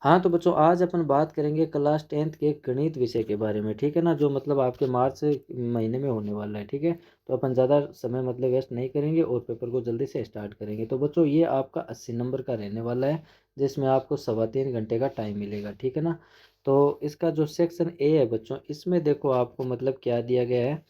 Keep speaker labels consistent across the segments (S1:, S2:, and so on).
S1: हाँ, तो बच्चों आज अपन बात करेंगे क्लास 10th के गणित विषय के बारे में, ठीक है ना? जो मतलब आपके मार्च महीने में होने वाला है, ठीक है? तो अपन ज़्यादा समय मतलब वेस्ट नहीं करेंगे और पेपर को जल्दी से स्टार्ट करेंगे। तो बच्चों ये आपका 80 नंबर का रहने वाला है, जिसमें आपको सवा 3 घंटे का टाइम मिलेगा, ठीक है ना? तो इसका जो सेक्शन ए है बच्चों, इसमें देखो आपको मतलब क्या दिया गया है,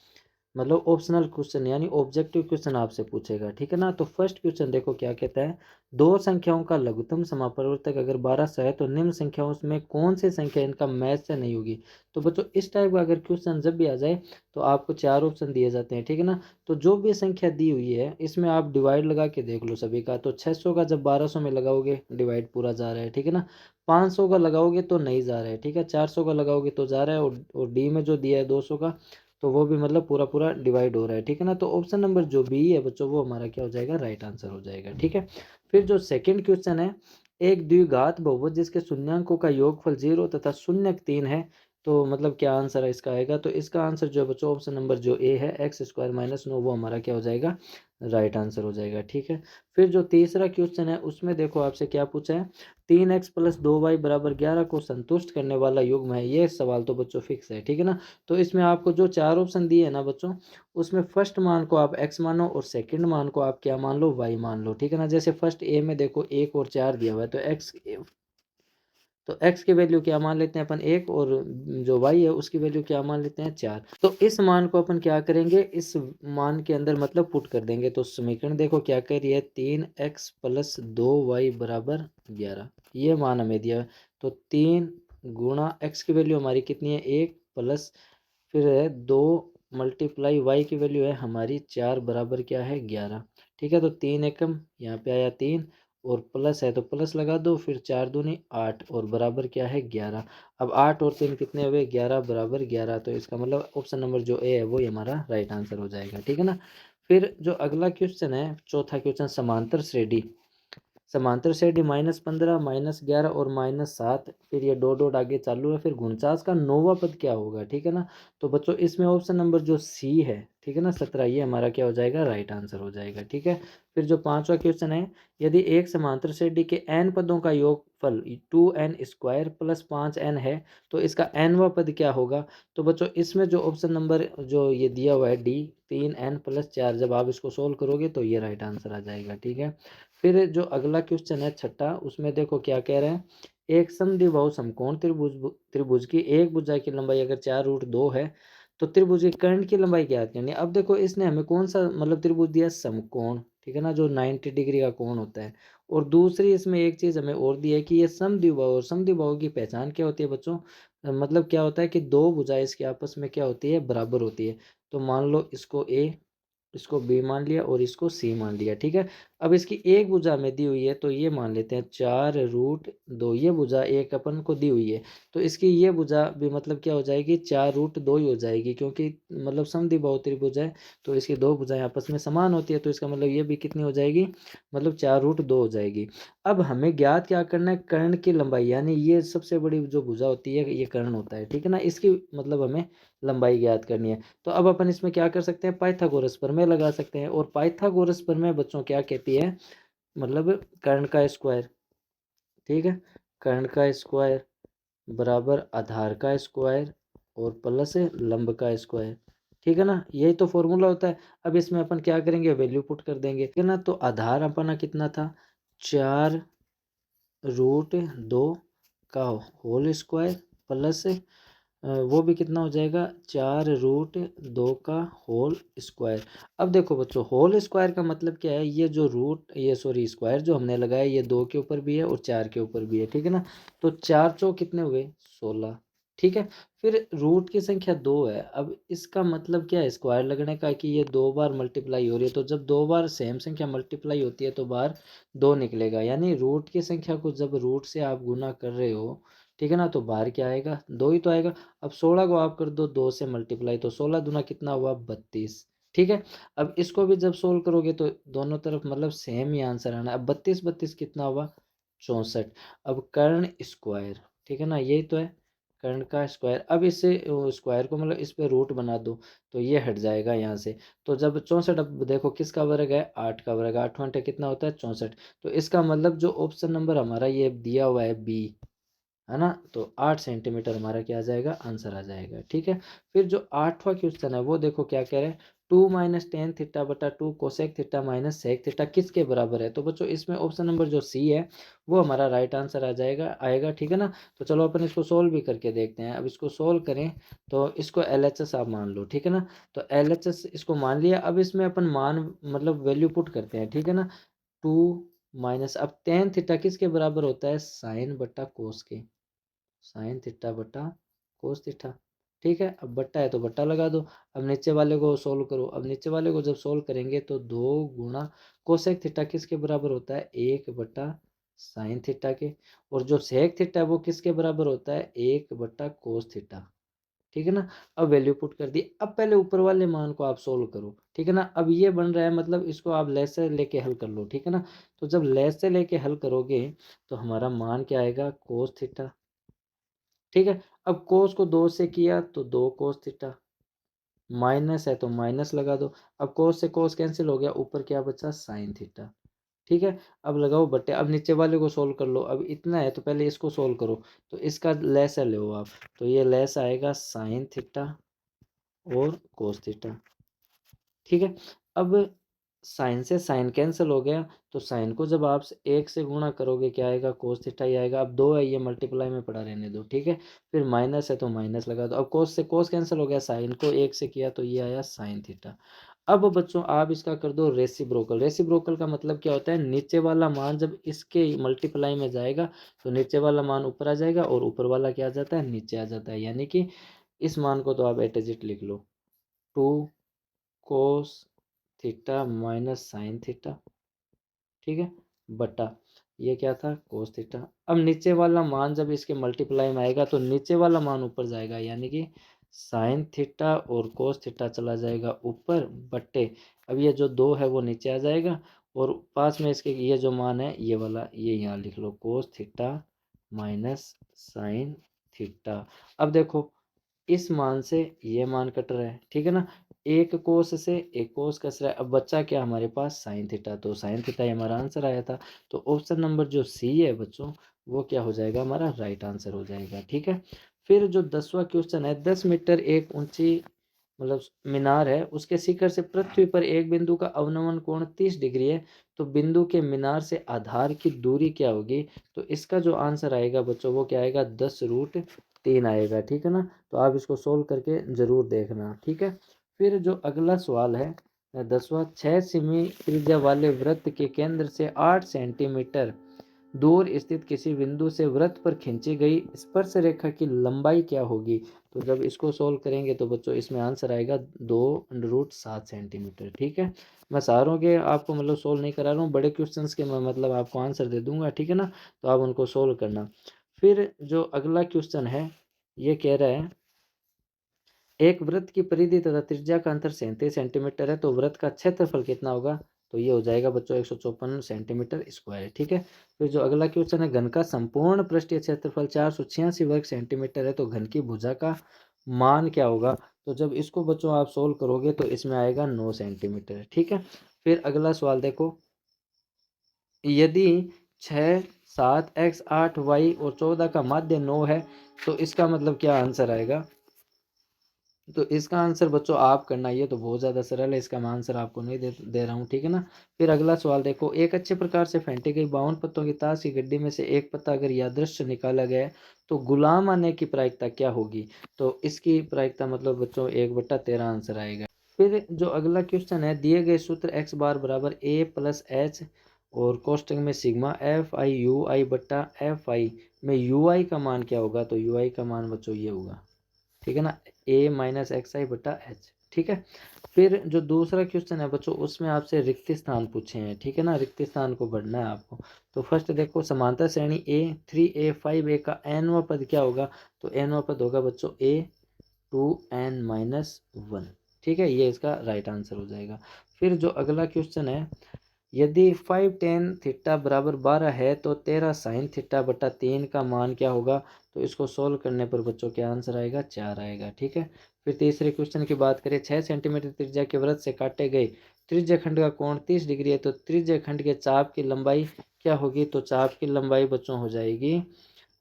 S1: मतलब ऑप्शनल क्वेश्चन यानी ऑब्जेक्टिव क्वेश्चन आपसे पूछेगा, ठीक है ना? तो फर्स्ट क्वेश्चन देखो क्या कहता है, दो संख्याओं का लघुत्तम समापवर्तक अगर 1200 है तो निम्न संख्याओं में कौन सी संख्या इनका मैच से नहीं होगी। तो बच्चों इस टाइप का अगर क्वेश्चन जब भी आ जाए तो आपको चार ऑप्शन दिए जाते हैं, ठीक है ना? तो जो भी संख्या दी हुई है इसमें आप डिवाइड लगा के देख लो सभी का। तो 600 का जब 1200 में लगाओगे डिवाइड पूरा जा रहा है, ठीक है ना? 500 का लगाओगे तो नहीं जा रहा है, ठीक है? 400 का लगाओगे तो जा रहा है, और डी में जो दिया है 200 का, तो वो भी मतलब पूरा पूरा डिवाइड हो रहा है, ठीक है ना? तो ऑप्शन नंबर जो बी है बच्चों वो हमारा क्या हो जाएगा, राइट आंसर हो जाएगा, ठीक है? फिर जो सेकंड क्वेश्चन है, एक द्विघात बहुपद जिसके शून्यांकों का योगफल 0 तथा शून्य 3 है, तो मतलब क्या आंसर है इसका आएगा। तो इसका आंसर जो है बच्चों ऑप्शन नंबर जो ए है एक्स स्क्वायर माइनस 9, वो हमारा क्या हो जाएगा, राइट आंसर हो जाएगा, ठीक है? फिर जो तीसरा क्वेश्चन है उसमें देखो आपसे क्या पूछा है, 3x प्लस 2y बराबर 11 को संतुष्ट करने वाला युग्म है। ये सवाल तो बच्चों फिक्स है, ठीक है ना? तो इसमें आपको जो चार ऑप्शन दिए है ना बच्चों, उसमें फर्स्ट मान को आप x मानो और सेकंड मान को आप क्या मान लो, y मान लो, ठीक है ना? जैसे फर्स्ट ए में देखो 1 और 4 दिया हुआ है, तो x की वैल्यू क्या मान लेते हैं अपन 1, और जो y है उसकी वैल्यू क्या मान लेते हैं 4। तो इस मान को अपन क्या करेंगे, इस मान के अंदर मतलब पुट कर देंगे। तो समीकरण देखो क्या कह रही है, 3x प्लस 2y बराबर 11, ये मान हमें दिया है। तो 3 गुणा x की वैल्यू हमारी कितनी है 1, प्लस फिर है 2 मल्टीप्लाई y की वैल्यू है हमारी 4 बराबर क्या है 11, ठीक है? तो 3 एकम यहाँ पे आया 3, और प्लस है तो प्लस लगा दो, फिर 4 दूनी 8 और बराबर क्या है 11। अब 8 और 3 कितने हुए 11 बराबर 11, तो इसका मतलब ऑप्शन नंबर जो ए है वो हमारा राइट आंसर हो जाएगा, ठीक है ना? फिर जो अगला क्वेश्चन है, चौथा क्वेश्चन, समांतर श्रेणी, समांतर श्रेणी -15 -11 और -7, फिर ये डॉट डॉट आगे चालू है, फिर 49 का नौवां पद क्या होगा, ठीक है ना? तो बच्चों इसमें ऑप्शन नंबर जो सी है, ठीक है ना, 17, ये हमारा क्या हो जाएगा, राइट आंसर हो जाएगा, ठीक है? फिर जो पांचवा क्वेश्चन है, यदि एक समांतर श्रेणी के n पदों का योगफल 2n स्क्वायर प्लस 5n है तो इसका nवां पद क्या होगा। तो बच्चों इसमें जो ऑप्शन नंबर जो ये दिया हुआ है डी, 3n प्लस 4, जब आप इसको सोल्व करोगे तो ये राइट आंसर आ जाएगा, ठीक है? फिर जो अगला क्वेश्चन है छठा, उसमें देखो क्या कह रहे हैं, एक समद्विबाहु समकोण त्रिभुज त्रिभुज की एक भुजा की लंबाई अगर 4√2 है तो त्रिभुज के कर्ण की लंबाई ज्ञात करनी है। अब देखो इसने हमें कौन सा मतलब त्रिभुज दिया, समकोण, ठीक है ना, जो 90 डिग्री का कोण होता है। और दूसरी इसमें एक चीज हमें और दी है कि ये समद्विबाहु, और समद्विबाहु की पहचान क्या होती है बच्चों, मतलब क्या होता है कि दो भुजाएं इसके आपस में क्या होती है, बराबर होती है। तो मान लो इसको ए, इसको बी मान लिया और इसको सी मान लिया, ठीक है? अब इसकी एक भुजा में दी हुई है तो ये मान लेते हैं 4√2, ये भुजा एक अपन को दी हुई है, तो इसकी ये भुजा भी मतलब क्या हो जाएगी, 4√2 ही हो जाएगी, क्योंकि मतलब समद्विबाहु त्रिभुज है तो इसकी दो भुजाएं आपस में समान होती है, तो इसका मतलब ये भी कितनी हो जाएगी, मतलब 4√2 हो जाएगी। अब हमें ज्ञात क्या करना है, कर्ण की लंबाई, यानी ये सबसे बड़ी जो भुजा होती है ये कर्ण होता है, ठीक है ना? इसकी मतलब हमें लंबाई ज्ञात करनी है। तो अब अपन इसमें क्या कर सकते हैं, पाइथागोरस प्रमेय लगा सकते हैं। और पाइथागोरस प्रमेय बच्चों क्या कहती है, मतलब कर्ण का स्क्वायर, ठीक है, कर्ण का स्क्वायर बराबर आधार का स्क्वायर और प्लस लंब का स्क्वायर, ठीक है ना? यही तो फॉर्मूला होता है। अब इसमें अपन क्या करेंगे, वैल्यू पुट कर देंगे, ठीक है ना? तो आधार अपना कितना था, 4√2 का होल स्क्वायर, प्लस वो भी कितना हो जाएगा, 4√2 का होल स्क्वायर। अब देखो बच्चों होल स्क्वायर का मतलब क्या है, ये जो रूट, ये सॉरी स्क्वायर जो हमने लगाया ये 2 के ऊपर भी है और 4 के ऊपर भी है, ठीक है ना? तो 4 चौक कितने हुए 16, ठीक है? फिर रूट की संख्या 2 है। अब इसका मतलब क्या है स्क्वायर लगने का, कि ये 2 बार मल्टीप्लाई हो रही है, तो जब 2 बार सेम संख्या मल्टीप्लाई होती है तो बाहर 2 निकलेगा, यानी रूट की संख्या को जब रूट से आप गुना कर रहे हो, ठीक है ना, तो बाहर क्या आएगा, 2 ही तो आएगा। अब 16 को आप कर दो 2 से मल्टीप्लाई, तो 16 दूना कितना हुआ 32, ठीक है? अब इसको भी जब सोल्व करोगे तो दोनों तरफ मतलब सेम ही आंसर आना। अब 32 32 कितना हुआ 64। अब कर्ण स्क्वायर, ठीक है ना, यही तो है कर्ण का स्क्वायर। अब इससे स्क्वायर को मतलब इस पे रूट बना दो तो ये हट जाएगा यहाँ से। तो जब 64, अब देखो किसका वर्ग है, 8 का वर्ग, 8 कितना होता है 64। तो इसका मतलब जो ऑप्शन नंबर हमारा ये दिया हुआ है बी, है ना। तो 8 सेंटीमीटर हमारा क्या आ जाएगा, आंसर आ जाएगा। ठीक है, फिर जो 8वां क्वेश्चन है वो देखो क्या कह रहे हैं, 2 माइनस टेन थीटा बटा 2 cosec theta minus sec theta किसके बराबर है। तो बच्चों इसमें ऑप्शन नंबर जो सी है वो हमारा राइट आंसर आ जाएगा आएगा। ठीक है ना। तो चलो अपन इसको सोल्व भी करके देखते हैं। अब इसको सोल्व करें तो इसको एल एच एस आप मान लो। ठीक है ना। तो एल एच एस इसको मान लिया। अब इसमें अपन मान मतलब वैल्यू पुट करते हैं। ठीक है ना। 2 माइनस, अब टेन थीटा किसके बराबर होता है, साइन बट्टा कोस के, साइन थीटा बटा कोस थीटा। ठीक है, अब बट्टा है तो बट्टा लगा दो। अब नीचे वाले को सोल्व करो। अब नीचे वाले को जब सोल्व करेंगे तो 2 गुणा कोसेक थीटा किसके बराबर होता है, 1/साइन थीटा के। और जो सेक थीटा है वो किसके बराबर होता है, 1/कोस थीटा। ठीक है ना। अब वैल्यू पुट कर दी। अब पहले ऊपर वाले मान को आप सोल्व करो। ठीक है ना। अब ये बन रहा है मतलब इसको आप लेस से लेके हल कर लो। ठीक है ना। तो जब लेस से लेके हल करोगे तो हमारा मान क्या आएगा, कोस थीटा। ठीक है, अब कोस को 2 से किया तो 2 कोस थीटा, माइनस है तो माइनस लगा दो। अब कोस से कोस कैंसिल हो गया, ऊपर क्या बचा, साइन थीटा। ठीक है, अब लगाओ बट्टे। अब नीचे वाले को सोल्व कर लो। अब इतना है तो पहले इसको सोल्व करो। तो इसका लेस लो आप, तो ये लेस आएगा साइन थीटा और कोस थीटा। ठीक है, अब साइन से साइन कैंसिल हो गया तो साइन को जब आप 1 से गुणा करोगे क्या आएगा, कोस थीटा ही आएगा। अब 2 है ये मल्टीप्लाई में पड़ा रहने दो। ठीक है, फिर माइनस है तो माइनस लगा दो। अब कोस से कोस कैंसिल हो गया, साइन को 1 से किया तो ये आया साइन थीटा। अब बच्चों आप इसका कर दो रेसिप्रोकल। रेसिप्रोकल का मतलब क्या होता है, नीचे वाला मान जब इसके मल्टीप्लाई में जाएगा तो नीचे वाला मान ऊपर आ जाएगा और ऊपर वाला क्या आ जाता है, नीचे आ जाता है। यानी कि इस मान को तो आप एट इट लिख लो, 2 कोस थीटा माइनस साइन थीटा। ठीक है, बटा ये क्या था, कोस थीटा। अब नीचे वाला मान जब इसके मल्टीप्लाई में आएगा तो नीचे वाला मान ऊपर जाएगा, यानी कि साइन थीटा और कोस थीटा चला जाएगा ऊपर, बट्टे अब ये जो 2 है वो नीचे आ जाएगा और पास में इसके ये जो मान है ये वाला ये यहाँ लिख लो, cos theta minus sin theta. अब देखो इस मान से ये मान कट रहा है। ठीक है ना, एक कोस से एक कोस कस रहा है। अब बच्चा क्या हमारे पास, साइन थीटा। तो साइन थीटा ही हमारा आंसर आया था। तो ऑप्शन नंबर जो सी है बच्चों वो क्या हो जाएगा, हमारा राइट आंसर हो जाएगा। ठीक है, फिर जो 10वां क्वेश्चन है, 10 मीटर एक ऊंची मतलब मीनार है, उसके शिखर से पृथ्वी पर एक बिंदु का अवनमन कोण 30 डिग्री है। तो बिंदु के मीनार से आधार की दूरी क्या होगी। तो इसका जो आंसर आएगा बच्चों वो क्या आएगा, 10√3 आएगा। ठीक है ना। तो आप इसको सोल्व करके ज़रूर देखना। ठीक है, फिर जो अगला सवाल है 10वां, 6 सेमी त्रिज्या वाले वृत्त के केंद्र से 8 सेंटीमीटर दूर स्थित किसी बिंदु से वृत्त पर खींची गई स्पर्श रेखा की लंबाई क्या होगी। तो जब इसको सोल्व करेंगे तो बच्चों इसमें आंसर आएगा 2√7 सेंटीमीटर। ठीक है, मैं सारों के आपको मतलब सोल्व नहीं करा रहा हूँ, बड़े क्वेश्चंस के मैं मतलब आपको आंसर दे दूंगा। ठीक है ना, तो आप उनको सोल्व करना। फिर जो अगला क्वेश्चन है ये कह रहा है, एक वृत्त की परिधि तथा त्रिज्या का अंतर 37 सेंटीमीटर है, तो वृत्त का क्षेत्रफल कितना होगा। तो ये हो जाएगा बच्चों 154 सेंटीमीटर स्क्वायर। ठीक है, फिर जो अगला क्वेश्चन है, घन का संपूर्ण पृष्ठीय क्षेत्रफल 486 वर्ग सेंटीमीटर है, तो घन की भुजा का मान क्या होगा। तो जब इसको बच्चों आप सोल्व करोगे तो इसमें आएगा 9 सेंटीमीटर। ठीक है, फिर अगला सवाल देखो, यदि 6 7 x 8 y और 14 का माध्य 9 है तो इसका मतलब क्या आंसर आएगा। तो इसका आंसर बच्चों आप करना, ये तो बहुत ज़्यादा सरल है, इसका मैं आंसर आपको नहीं दे रहा हूँ। ठीक है ना। फिर अगला सवाल देखो, एक अच्छे प्रकार से फेंटी गई 52 पत्तों की ताश की गड्डी में से एक पत्ता अगर यादृश्य निकाला गया है तो गुलाम आने की प्रायिकता क्या होगी। तो इसकी प्रायिकता मतलब बच्चों 1/13 आंसर आएगा। फिर जो अगला क्वेश्चन है, दिए गए सूत्र x बार बराबर a प्लस एच और कोष्टक में सिग्मा एफ आई यू आई बट्टा एफ आई में यू आई का मान क्या होगा। तो यू आई का मान बच्चों ये होगा। ठीक है ना, a माइनस एक्स आई बटा एच। ठीक है, फिर जो दूसरा क्वेश्चन है बच्चों उसमें आपसे रिक्त स्थान पूछे हैं। ठीक है ना, रिक्त स्थान को भरना है आपको। तो फर्स्ट देखो, समांतर श्रेणी ए 3a 5a का nवा पद क्या होगा। तो nवा पद होगा बच्चों a2n-1। ठीक है, ये इसका राइट आंसर हो जाएगा। फिर जो अगला क्वेश्चन है, यदि 5 tan थीटा बराबर 12 है तो 13 साइन थीटा बटा 3 का मान क्या होगा। तो इसको सोल्व करने पर बच्चों क्या आंसर आएगा, 4 आएगा। ठीक है, फिर तीसरे क्वेश्चन की बात करें, 6 सेंटीमीटर त्रिज्या के वृत्त से काटे गए त्रिज्या खंड का कोण 30 डिग्री है, तो त्रिज्या खंड के चाप की लंबाई क्या होगी। तो चाप की लंबाई बच्चों हो जाएगी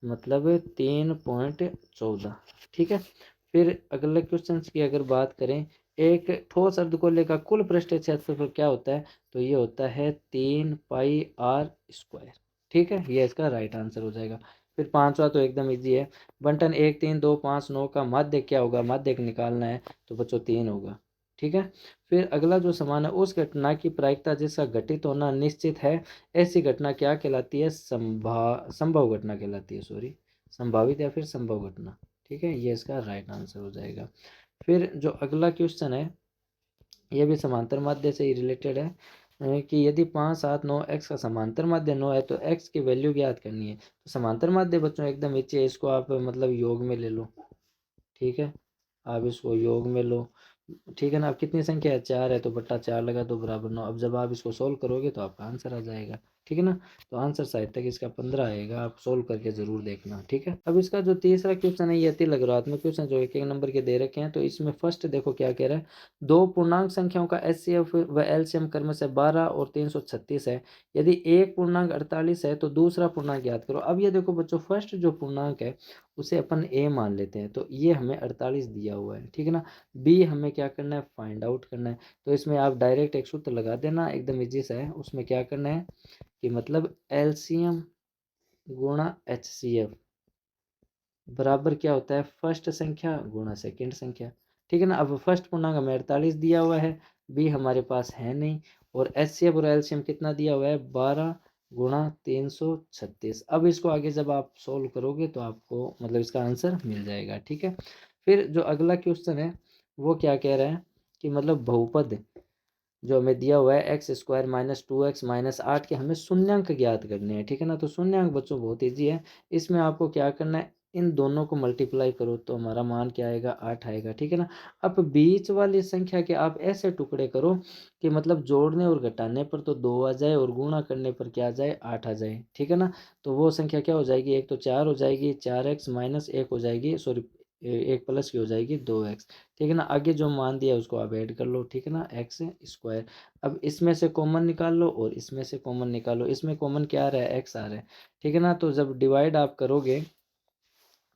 S1: मतलब 3.14। ठीक है। फिर अगले क्वेश्चन की अगर बात करें, एक ठोस अर्धगोले का कुल पृष्ठीय क्षेत्रफल क्या होता है, तो ये होता है 3 πr²। ठीक है, ये इसका राइट आंसर हो जाएगा। फिर पांचवा तो एकदम इजी है, बंटन 1 3 2 5 9 का माध्य क्या होगा, माध्य निकालना है तो बच्चों 3 होगा। ठीक है। फिर अगला जो समान है, उस घटना की प्रायिकता जिसका घटित होना निश्चित है, ऐसी घटना क्या कहलाती है, संभव घटना कहलाती है, सॉरी, संभावित या फिर संभव घटना। ठीक है, ये इसका राइट आंसर हो जाएगा। फिर जो अगला क्वेश्चन है, ये भी समांतर माध्य से ही रिलेटेड है, कि यदि 5 7 9 एक्स का समांतर माध्य 9 है तो एक्स की वैल्यू ज्ञात करनी है। तो समांतर माध्य बच्चों एकदम नीचे है, इसको आप मतलब योग में ले लो। ठीक है, आप इसको योग में लो। ठीक है ना, अब कितनी संख्या है, 4 है, तो बट्टा 4 लगा दो बराबर 9। अब जब आप इसको सोल्व करोगे तो आपका आंसर आ जाएगा। ठीक है ना, तो आंसर साइड तक इसका 15 आएगा, आप सोल्व करके जरूर देखना। ठीक है। अब इसका जो तीसरा क्वेश्चन है, ये अति लघुरात्मक क्वेश्चन जो एक एक नंबर के दे रखे हैं। तो इसमें फर्स्ट देखो क्या कह रहा है, दो पूर्णांक संख्याओं का एचसीएफ व एलसीएम क्रम से 12 और 336 है। यदि एक पूर्णांक 48 है तो दूसरा पूर्णांक ज्ञात करो। अब ये देखो बच्चों, फर्स्ट जो पूर्णांक है उसे अपन ए मान लेते हैं, तो ये हमें 48 दिया हुआ है। ठीक है ना, बी हमें क्या करना है, फाइंड आउट करना है। तो इसमें आप डायरेक्ट एक सूत्र लगा देना, एकदम इजी सा है। उसमें क्या करना है कि मतलब एलसीएम गुणा एचसीएफ बराबर क्या होता है, फर्स्ट संख्या गुणा सेकंड संख्या। ठीक है ना, अब फर्स्ट पूर्णांक हमें 48 दिया हुआ है, बी हमारे पास है नहीं, और एचसीएफ और एलसीएम कितना दिया हुआ है, 12 गुणा 336। अब इसको आगे जब आप सोल्व करोगे तो आपको मतलब इसका आंसर मिल जाएगा। ठीक है। फिर जो अगला क्वेश्चन है वो क्या कह रहा है कि मतलब बहुपद जो हमें दिया हुआ है x² -2x -8 के हमें शून्यंक ज्ञात करने हैं। ठीक है ना, तो शून्यंक बच्चों बहुत ईजी है। इसमें आपको क्या करना है, इन दोनों को मल्टीप्लाई करो तो हमारा मान क्या आएगा, 8 आएगा। ठीक है ना, अब बीच वाली संख्या के आप ऐसे टुकड़े करो कि मतलब जोड़ने और घटाने पर तो 2 आ जाए और गुणा करने पर क्या आ जाए, 8 आ जाए। ठीक है ना, तो वो संख्या क्या हो जाएगी, एक तो 4 हो जाएगी, 4x -1 हो जाएगी, सॉरी एक प्लस की हो जाएगी 2x। ठीक है ना, आगे जो मान दिया है उसको आप ऐड कर लो। ठीक है ना, x²। अब इसमें से कॉमन निकाल लो और इसमें से कॉमन निकालो, इसमें कॉमन क्या आ रहा है, x आ रहा है। ठीक है ना, तो जब डिवाइड आप करोगे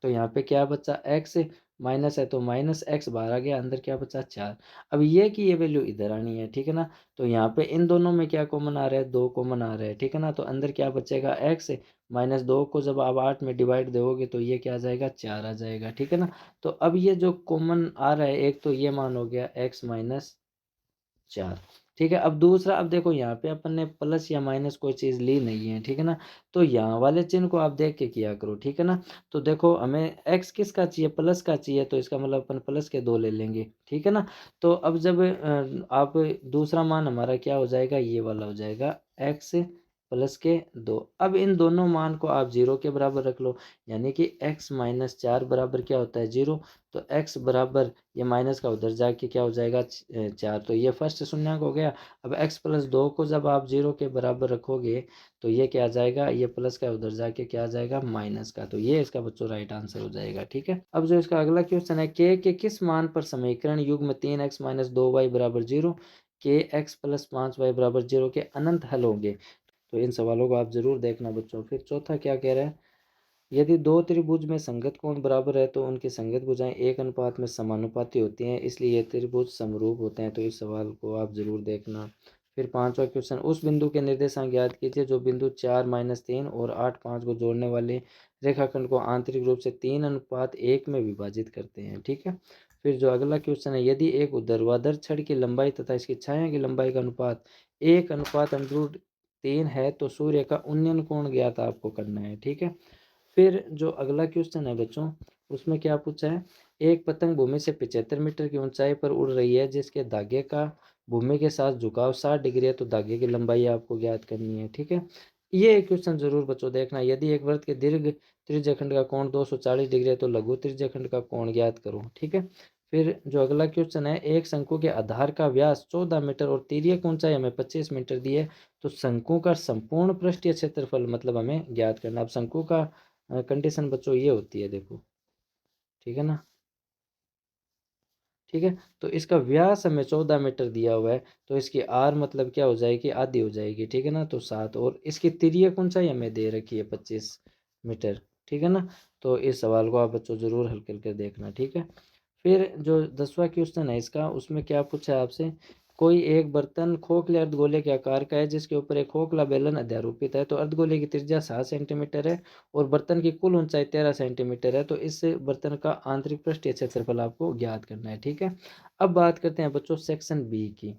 S1: तो यहाँ पे क्या बचा, x माइनस है तो माइनस x बाहर आ गया, अंदर क्या बचा, 4। अब ये कि ये वैल्यू इधर आनी है। ठीक है ना, तो यहाँ पे इन दोनों में क्या कॉमन आ रहा है, 2 कॉमन आ रहा है। ठीक है ना, तो अंदर क्या बचेगा, x -2 को जब आप 8 में डिवाइड दोगे तो ये क्या आ जाएगा, 4 आ जाएगा। ठीक है ना, तो अब ये जो कॉमन आ रहा है एक तो ये मान हो गया x -4। ठीक है, अब दूसरा, अब देखो यहाँ पे अपन ने प्लस या माइनस कोई चीज़ ली नहीं है। ठीक है ना, तो यहाँ वाले चिन्ह को आप देख के किया करो। ठीक है ना, तो देखो हमें x किसका चाहिए, प्लस का चाहिए, तो इसका मतलब अपन प्लस के 2 ले लेंगे। ठीक है ना, तो अब जब आप दूसरा मान हमारा क्या हो जाएगा, ये वाला हो जाएगा x +2। अब इन दोनों मान को आप 0 के बराबर रख लो, यानी कि x-4 बराबर क्या होता है, 0। तो x बराबर ये माइनस का उधर जाके क्या हो जाएगा, 4। तो ये फर्स्ट शून्यंक हो गया। अब x+2 को जब आप 0 के बराबर रखोगे तो ये क्या आ जाएगा, ये प्लस का उधर जाके क्या आ जाएगा, माइनस का। तो ये इसका बच्चों राइट आंसर हो जाएगा। ठीक है, अब जो इसका अगला क्वेश्चन है, के किस मान पर समीकरण युग्म 3x - 2y = 0 के x + 5y = 0 के अनंत हल होंगे। तो इन सवालों को आप जरूर देखना बच्चों। फिर चौथा क्या कह रहा है, यदि दो त्रिभुज में संगत कोण बराबर है तो उनकी संगत भुजाएं एक अनुपात में समानुपाती होती हैं, इसलिए ये त्रिभुज समरूप होते हैं। तो इस सवाल को आप जरूर देखना। फिर पांचवा क्वेश्चन, उस बिंदु के निर्देशांक ज्ञात कीजिए जो बिंदु 4 -3 और 8 5 को जोड़ने वाले रेखाखंड को आंतरिक रूप से 3:1 में विभाजित करते हैं। ठीक है। फिर जो अगला क्वेश्चन है, यदि एक ऊर्ध्वाधर छड़ की लंबाई तथा इसकी छाया की लंबाई का अनुपात 1:3 है तो सूर्य का उन्नयन कोण ज्ञात आपको करना है। ठीक है। फिर जो अगला क्वेश्चन है बच्चों, उसमें क्या पूछा है, एक पतंग भूमि से 75 मीटर की ऊंचाई पर उड़ रही है जिसके धागे का भूमि के साथ झुकाव 60 डिग्री है, तो धागे की लंबाई आपको ज्ञात करनी है। ठीक है, ये क्वेश्चन जरूर बच्चों देखना। यदि एक वृत्त के दीर्घ त्रिज्याखंड का कोण 240 डिग्री है तो लघु त्रिज्याखंड का कोण ज्ञात करो। ठीक है। फिर जो अगला क्वेश्चन है, एक शंकु के आधार का व्यास 14 मीटर और तिर्यक ऊंचाई हमें 25 मीटर दी है, तो शंकु का संपूर्ण पृष्ठीय क्षेत्रफल मतलब हमें ज्ञात करना। अब शंकु का कंडीशन बच्चों ये होती है, देखो। ठीक है ना, ठीक है, तो इसका व्यास हमें 14 मीटर दिया हुआ है, तो इसकी आर मतलब क्या हो जाएगी, आधी हो जाएगी। ठीक है ना, तो 7, और इसकी तिर्यक ऊंचाई हमें दे रखी है 25 मीटर। ठीक है ना। तो इस सवाल को आप बच्चों ज़रूर हल करके देखना, ठीक है। फिर जो 10वां क्वेश्चन है इसका, उसमें क्या पूछा है आपसे, कोई एक बर्तन खोखले अर्धगोले के आकार का है जिसके ऊपर एक खोखला बेलन अध्यारोपित है। तो अर्धगोले की त्रिज्या 7 सेंटीमीटर है और बर्तन की कुल ऊंचाई 13 सेंटीमीटर है। तो इस बर्तन का आंतरिक पृष्ठीय क्षेत्रफल आपको ज्ञात करना है, ठीक है। अब बात करते हैं बच्चों सेक्शन बी की,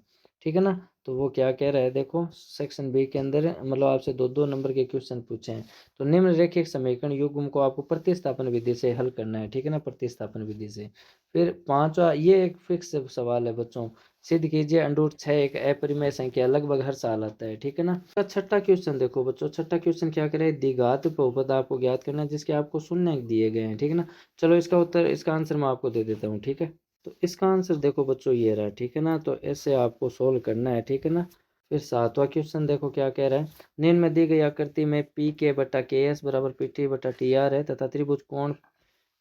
S1: ठीक है ना। तो वो क्या कह रहा है, देखो सेक्शन बी के अंदर मतलब आपसे दो दो नंबर के क्वेश्चन पूछे हैं। तो निम्नरेखिक समीकरण युग्म को आपको प्रतिस्थापन विधि से हल करना है, ठीक है ना, प्रतिस्थापन विधि से। फिर पांचवा, ये एक फिक्स सवाल है बच्चों, सिद्ध कीजिए √6 एक अपरिमेय संख्या, लगभग हर साल आता है, ठीक है ना। छठा क्वेश्चन देखो बच्चों, छठा क्वेश्चन क्या करे, द्विघात बहुपद आपको ज्ञात करना है जिसके आपको शून्य दिए गए हैं, ठीक है ना। चलो इसका उत्तर, इसका आंसर मैं आपको दे देता हूँ, ठीक है। तो इसका आंसर देखो बच्चों ये रहा, ठीक है ना। तो ऐसे आपको सोल्व करना है, ठीक है ना। फिर सातवां क्वेश्चन देखो क्या कह रहा है, निम्न में दी गई आकृति में पी के बटा के एस बराबर पी टी बटा टी आर है तथा त्रिभुज कोण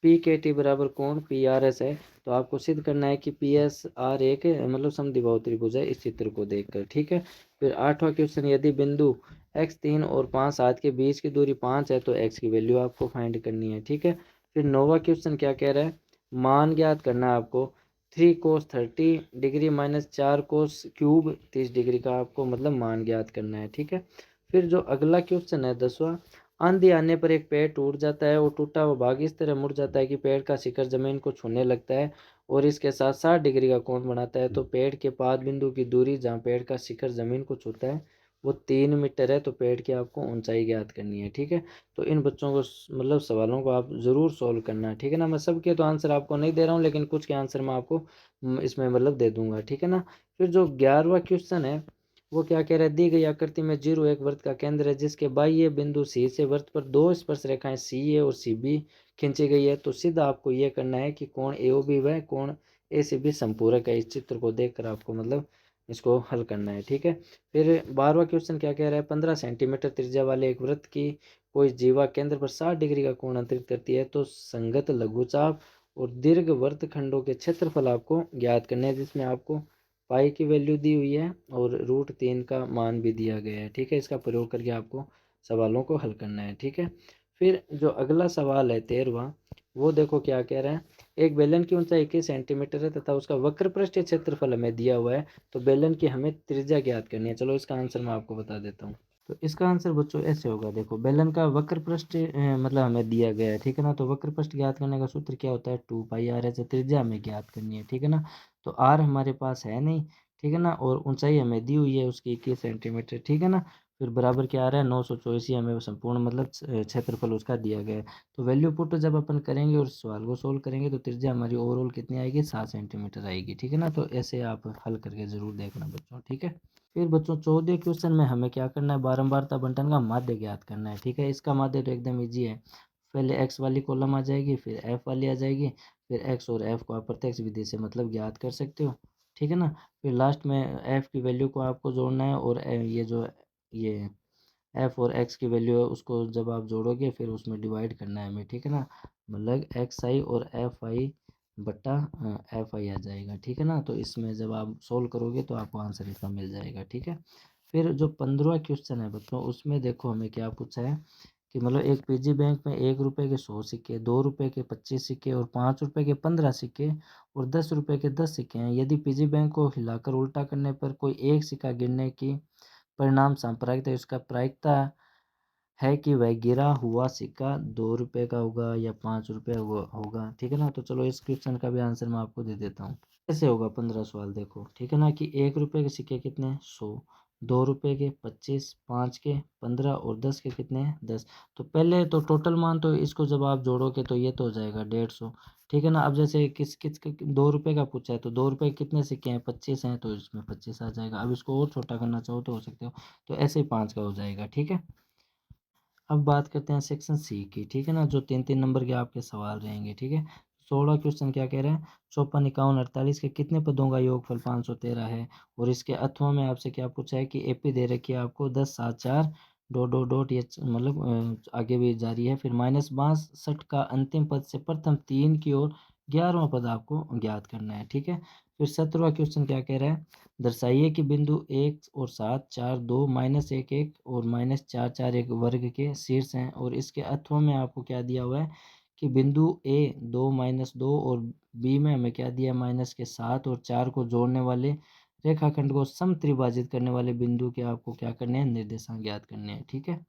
S1: पी के टी बराबर कोण पी आर एस है। तो आपको सिद्ध करना है कि पी एस आर एक मतलब समद्विबाहु त्रिभुज है इस चित्र को देखकर, ठीक है। फिर आठवां क्वेश्चन, यदि बिंदु x3 और 5 7 के बीच की दूरी 5 है तो x की वैल्यू आपको फाइंड करनी है, ठीक है। फिर नौवां क्वेश्चन क्या कह रहा है, मान ज्ञात करना है आपको 3 cos 30 degree minus 4 cos³ 30 degree का आपको मतलब मान ज्ञात करना है, ठीक है। फिर जो अगला क्वेश्चन है 10वां, आंधी आने पर एक पेड़ टूट जाता है और टूटा हुआ भाग इस तरह मुड़ जाता है कि पेड़ का शिखर जमीन को छूने लगता है और इसके साथ 60 डिग्री का कोण बनाता है। तो पेड़ के पाद बिंदु की दूरी जहाँ पेड़ का शिखर जमीन को छूता है वो 3 मीटर है। तो पेड़ की आपको ऊंचाई ज्ञात करनी है, ठीक है। तो इन बच्चों को मतलब सवालों को आप ज़रूर सॉल्व करना है, ठीक है ना। मैं सबके तो आंसर आपको नहीं दे रहा हूँ लेकिन कुछ के आंसर मैं आपको इसमें मतलब दे दूंगा, ठीक है ना। फिर जो 11वां क्वेश्चन है वो क्या कह रहा है, दी गई आकृति में 0 एक वृत्त का केंद्र है जिसके बाह्य बिंदु सी से वृत्त पर दो स्पर्श रेखाएं सी ए और सी बी खींची गई है। तो सीधा आपको ये करना है कि कोण ए ओ बी व कोण ए सी बी संपूरक है। इस चित्र को देखकर आपको मतलब इसको हल करना है, ठीक है। फिर 12वां क्वेश्चन क्या कह रहा है, 15 सेंटीमीटर त्रिज्या वाले एक वृत्त की कोई जीवा केंद्र पर 60 डिग्री का कोण अंतरित करती है। तो संगत लघुचाप और दीर्घ वृत्तखंडों के क्षेत्रफल आपको ज्ञात करने हैं जिसमें आपको पाई की वैल्यू दी हुई है और √3 का मान भी दिया गया है, ठीक है। इसका प्रयोग करके आपको सवालों को हल करना है, ठीक है। फिर जो अगला सवाल है 13वां, वो देखो क्या कह रहा है, एक बेलन की ऊंचाई 21 सेंटीमीटर है तथा उसका वक्र पृष्ठीय क्षेत्रफल हमें दिया हुआ है। तो बेलन की हमें त्रिज्या ज्ञात करनी है। चलो इसका आंसर मैं आपको बता देता हूँ। तो इसका आंसर बच्चों ऐसे होगा, देखो बेलन का वक्र पृष्ठ मतलब हमें दिया गया है, ठीक है ना। तो वक्र पृष्ठ ज्ञात करने का सूत्र क्या होता है, 2πr है। त्रिज्या हमें ज्ञात करनी है, ठीक है ना। तो आर हमारे पास है नहीं, ठीक है ना, और ऊंचाई हमें दी हुई है उसकी 21 सेंटीमीटर, ठीक है ना। फिर बराबर क्या आ रहा है, 984 हमें संपूर्ण मतलब क्षेत्रफल उसका दिया गया है। तो वैल्यू पुट जब अपन करेंगे और सवाल को सोल्व करेंगे तो त्रिज्या हमारी ओवरऑल कितनी आएगी, 7 सेंटीमीटर आएगी, ठीक है ना। तो ऐसे आप हल करके जरूर देखना बच्चों, ठीक है। फिर बच्चों 14 क्वेश्चन में हमें क्या करना है, बारंबारता बंटन का माध्य ज्ञात करना है, ठीक है। इसका माध्य तो एकदम इजी है, पहले एक्स वाली कॉलम आ जाएगी फिर एफ वाली आ जाएगी, फिर एक्स और एफ को आप प्रत्यक्ष विधि से मतलब ज्ञात कर सकते हो, ठीक है ना। फिर लास्ट में एफ की वैल्यू को आपको जोड़ना है और ये जो ये एफ और एक्स की वैल्यू है उसको जब आप जोड़ोगे फिर उसमें डिवाइड करना है हमें, ठीक है ना। मतलब एक्स आई और एफ आई बट्टा एफ आई आ जाएगा, ठीक है ना। तो इसमें जब आप सोल्व करोगे तो आपको आंसर इसका मिल जाएगा, ठीक है। फिर जो 15वां क्वेश्चन है बच्चों, उसमें देखो हमें क्या पूछा है कि मतलब एक पिग्गी बैंक में 1 रुपए के 100 सिक्के, 2 रुपए के 25 सिक्के और 5 रुपए के 15 सिक्के और 10 रुपए के 10 सिक्के हैं। यदि पिग्गी बैंक को हिलाकर उल्टा करने पर कोई एक सिक्का गिरने की परिणाम सांप्रायिक है, इसका प्रायिकता है कि वह गिरा हुआ सिक्का 2 रुपए का होगा या 5 रुपए होगा, ठीक है ना। तो चलो इस क्वेश्चन का भी आंसर मैं आपको दे देता हूँ। कैसे होगा 15 सवाल देखो, ठीक है ना, कि 1 रुपए के सिक्के कितने 100, 2 रुपए के 25, 5 के 15 और 10 के कितने 10। तो पहले तो टोटल मान तो इसको जब आप जोड़ोगे तो ये तो हो जाएगा 150, ठीक है ना। अब जैसे किस किस 2 रुपए का पूछा है तो 2 रुपए के कितने सिक्के हैं 25 हैं तो इसमें 25 आ जाएगा। अब इसको और छोटा करना चाहो तो हो सकते हो, तो ऐसे ही 5 का हो जाएगा, ठीक है। अब बात करते हैं सेक्शन सी की, ठीक है ना, जो 3 3 नंबर के आपके सवाल रहेंगे, ठीक है। 16 क्वेश्चन क्या कह रहे हैं, 54 51 48 के कितने पदों का योगफल 513 है। और इसके अथवा में आपसे क्या पूछा है कि एपी दे रखी है आपको 10 7 4 डॉट डॉट डॉट ये मतलब आगे भी जारी है। फिर -62 का अंतिम पद से प्रथम 3 की ओर 11वां पद आपको ज्ञात करना है, ठीक है। फिर 17वां क्वेश्चन क्या कह रहा है, दर्शाइए कि बिंदु 1 और 7, 4, 2, -1, 1 और -4, 4 एक वर्ग के शीर्ष हैं, और इसके अथवा में आपको क्या दिया हुआ है कि बिंदु ए 2, -2 और बी में हमें क्या दिया है, माइनस के 7 और 4 को जोड़ने वाले रेखाखंड को समत्रिभाजित करने वाले बिंदु के आपको क्या करने हैं, निर्देशांक ज्ञात करने हैं। ठीक है।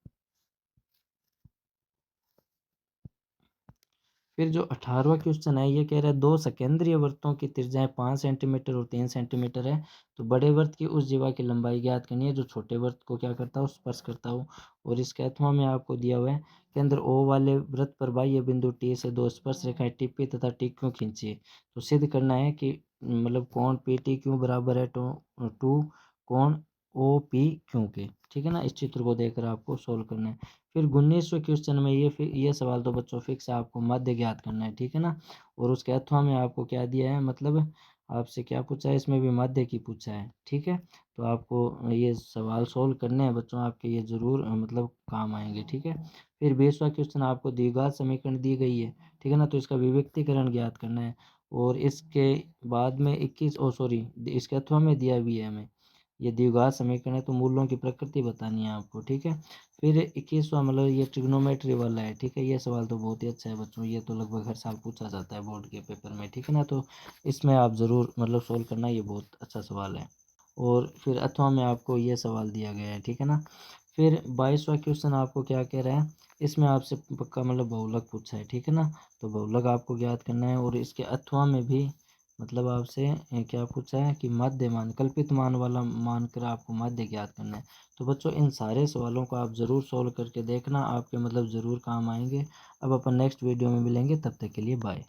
S1: फिर जो 18वां क्वेश्चन है ये कह रहा है दो सकेंद्रीय वृत्तों की त्रिज्याएं 5 सेंटीमीटर और 3 सेंटीमीटर है, तो बड़े वृत्त की उस जीवा की लंबाई ज्ञात करनी है जो छोटे वृत्त को क्या करता हो, स्पर्श करता हो। और इसके अथवा में आपको दिया हुआ है, केंद्र O वाले वृत्त पर बाह्य बिंदु T से दो स्पर्श रेखाएं टिपी तथा टी क्यू खींचिए। तो सिद्ध करना है कि मतलब कोण पी टी क्यू बराबर है टू कोण ओ पी क्यू के। ठीक है ना, इस चित्र को देखकर आपको सोल्व करना है। फिर 19वें क्वेश्चन में ये सवाल तो बच्चों फिक्स है, आपको माध्य ज्ञात करना है। ठीक है ना, और उसके अथवा में आपको क्या दिया है, मतलब आपसे क्या पूछा है, इसमें भी माध्य की पूछा है। ठीक है, तो आपको ये सवाल सोल्व करने हैं बच्चों, आपके ये जरूर मतलब काम आएंगे। ठीक है। फिर 20वां क्वेश्चन आपको द्विघात समीकरण दी गई है। ठीक है ना, तो इसका विभक्तीकरण ज्ञात करना है, और इसके बाद में 21 सॉरी इसके अथवा में दिया भी है हमें, ये द्विघात समीकरण है तो मूलों की प्रकृति बतानी है आपको। ठीक है। फिर 21वां मतलब ये ट्रिग्नोमेट्री वाला है। ठीक है, ये सवाल तो बहुत ही अच्छा है बच्चों, ये तो लगभग हर साल पूछा जाता है बोर्ड के पेपर में। ठीक है ना, तो इसमें आप ज़रूर मतलब सोल्व करना, ये बहुत अच्छा सवाल है। और फिर अथवा में आपको ये सवाल दिया गया है। ठीक है ना। फिर 22वां क्वेश्चन आपको क्या कह रहा है, इसमें आपसे पक्का मतलब बहुलक पूछा है। ठीक है ना, तो बहुलक आपको ज्ञात करना है, और इसके अथवा में भी मतलब आपसे क्या पूछा है कि माध्य मान, कल्पित मान वाला मानकर आपको माध्य ज्ञात करना है। तो बच्चों इन सारे सवालों को आप ज़रूर सोल्व करके देखना, आपके मतलब ज़रूर काम आएंगे। अब अपन नेक्स्ट वीडियो में मिलेंगे, तब तक के लिए बाय।